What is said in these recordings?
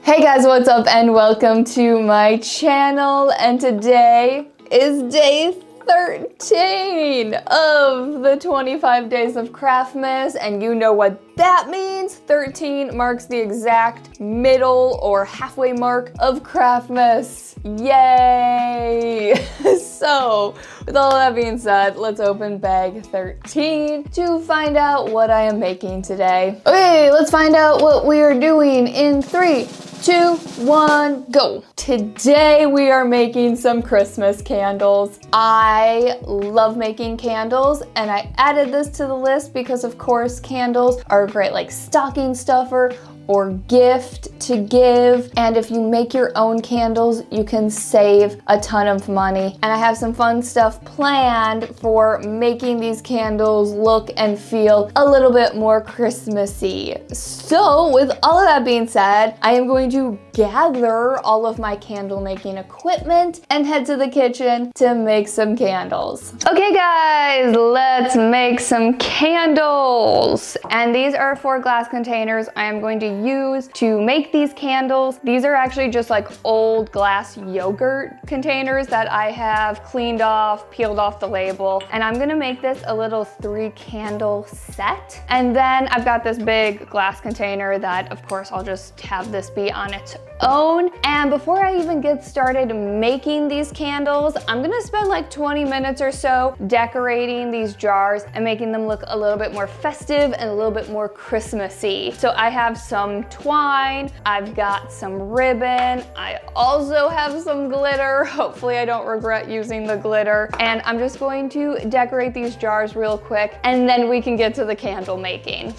Hey guys, what's up and welcome to my channel, and today is day 13 of the 25 days of Craftmas, and you know what that means. 13 marks the exact middle or halfway mark of Craftmas. Yay! So, with all that being said, let's open bag 13 to find out what I am making today. Okay, let's find out what we are doing in 3, 2, 1, go. Today we are making some Christmas candles. I love making candles, and I added this to the list because of course candles are a great like stocking stuffer or gift to give, and if you make your own candles you can save a ton of money. And I have some fun stuff planned for making these candles look and feel a little bit more Christmassy. So with all of that being said, I am going to gather all of my candle making equipment and head to the kitchen to make some candles. Okay guys, let's make some candles. And these are 4 glass containers I am going to use to make these candles. These are actually just like old glass yogurt containers that I have cleaned off, peeled off the label, and I'm gonna make this a little 3 candle set. And then I've got this big glass container that of course I'll just have this be on its own. And before I even get started making these candles, I'm gonna spend like 20 minutes or so decorating these jars and making them look a little bit more festive and a little bit more Christmassy. So I have some twine, I've got some ribbon, I also have some glitter. Hopefully I don't regret using the glitter. And I'm just going to decorate these jars real quick, and then we can get to the candle making.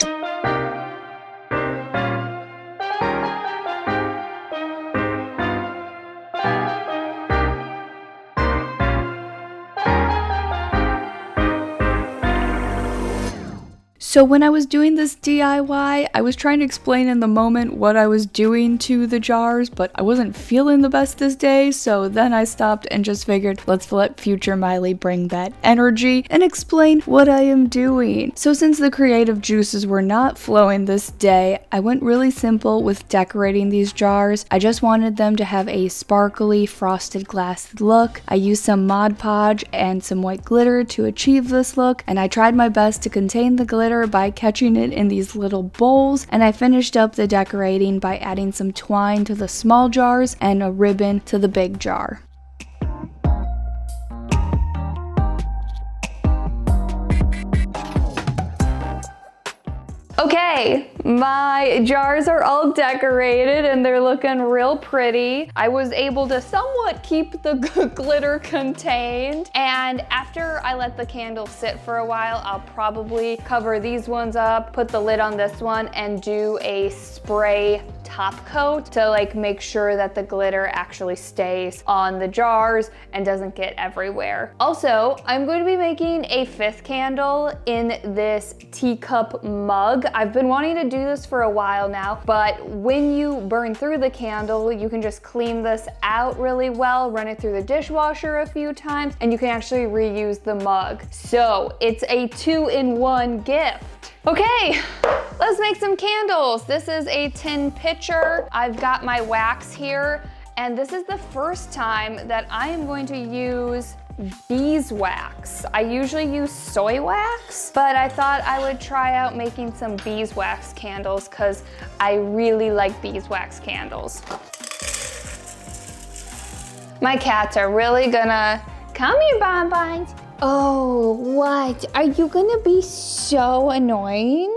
So when I was doing this DIY, I was trying to explain in the moment what I was doing to the jars, but I wasn't feeling the best this day, so then I stopped and just figured, let's let future Miley bring that energy and explain what I am doing. So since the creative juices were not flowing this day, I went really simple with decorating these jars. I just wanted them to have a sparkly frosted glass look. I used some Mod Podge and some white glitter to achieve this look, and I tried my best to contain the glitter by catching it in these little bowls, and I finished up the decorating by adding some twine to the small jars and a ribbon to the big jar. Okay, my jars are all decorated and they're looking real pretty. I was able to somewhat keep the glitter contained, and after I let the candle sit for a while, I'll probably cover these ones up, put the lid on this one, and do a spray top coat to like make sure that the glitter actually stays on the jars and doesn't get everywhere. Also, I'm going to be making a 5th candle in this teacup mug. I've been wanting to do this for a while now, but when you burn through the candle, you can just clean this out really well, run it through the dishwasher a few times, and you can actually reuse the mug. So it's a 2-in-1 gift. Okay, let's make some candles. This is a tin pitcher. I've got my wax here, and this is the first time that I am going to use beeswax. I usually use soy wax, but I thought I would try out making some beeswax candles because I really like beeswax candles. My cats are really gonna come here, bonbons. Oh, what? Are you gonna be so annoying?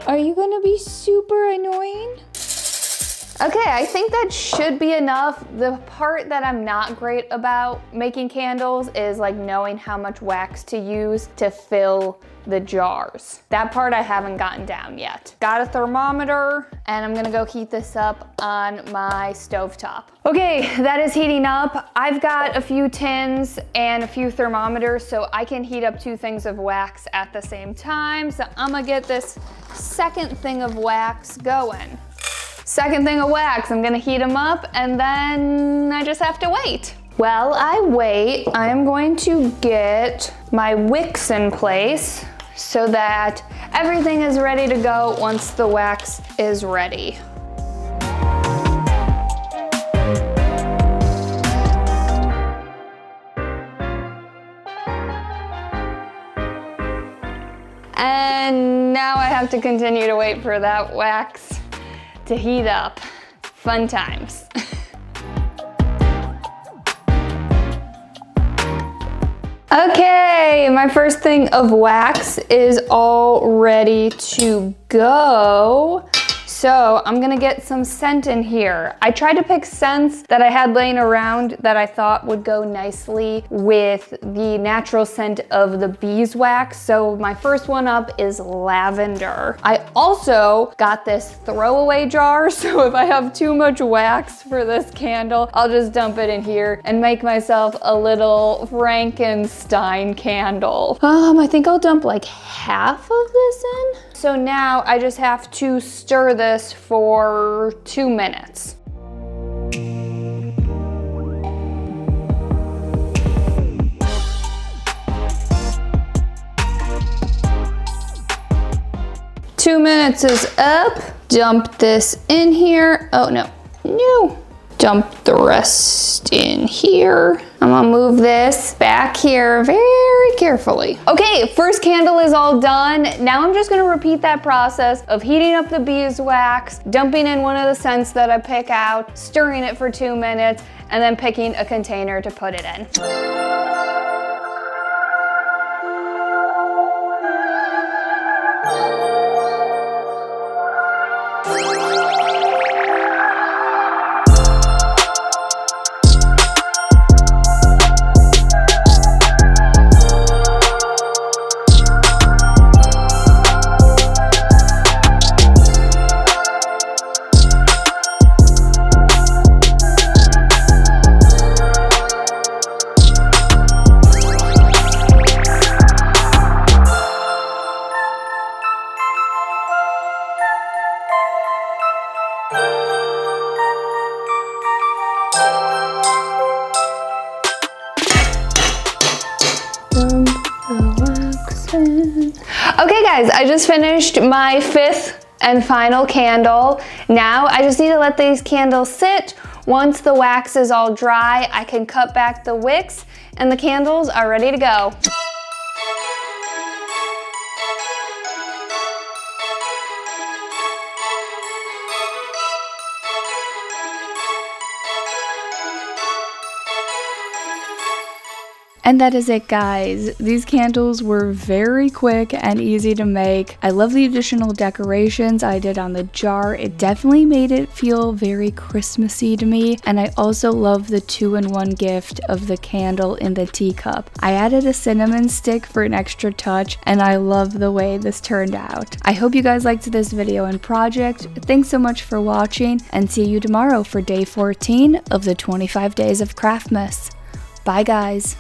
Are you gonna be super annoying? Okay, I think that should be enough. The part that I'm not great about making candles is like knowing how much wax to use to fill the jars. That part I haven't gotten down yet. Got a thermometer, and I'm gonna go heat this up on my stovetop. Okay, that is heating up. I've got a few tins and a few thermometers, so I can heat up 2 things of wax at the same time. So I'm gonna get this second thing of wax going. Second thing of wax, I'm gonna heat them up, and then I just have to wait. While I wait, I'm going to get my wicks in place so that everything is ready to go once the wax is ready. have to continue to wait for that wax to heat up. Fun times. Okay, my first thing of wax is all ready to go. So I'm gonna get some scent in here. I tried to pick scents that I had laying around that I thought would go nicely with the natural scent of the beeswax. So my first one up is lavender. I also got this throwaway jar, so if I have too much wax for this candle, I'll just dump it in here and make myself a little Frankenstein candle. I think I'll dump like half of this in. So now I just have to stir this for 2 minutes. Two minutes is up. Dump this in here. Oh no, no. Dump the rest in here. I'm gonna move this back here very carefully. Okay, first candle is all done. Now I'm just gonna repeat that process of heating up the beeswax, dumping in one of the scents that I pick out, stirring it for 2 minutes, and then picking a container to put it in. Okay guys, I just finished my 5th and final candle. Now I just need to let these candles sit. Once the wax is all dry, I can cut back the wicks and the candles are ready to go. And that is it, guys. These candles were very quick and easy to make. I love the additional decorations I did on the jar. It definitely made it feel very Christmassy to me. And I also love the 2-in-1 gift of the candle in the teacup. I added a cinnamon stick for an extra touch, and I love the way this turned out. I hope you guys liked this video and project. Thanks so much for watching, and see you tomorrow for day 14 of the 25 days of Craftmas. Bye, guys.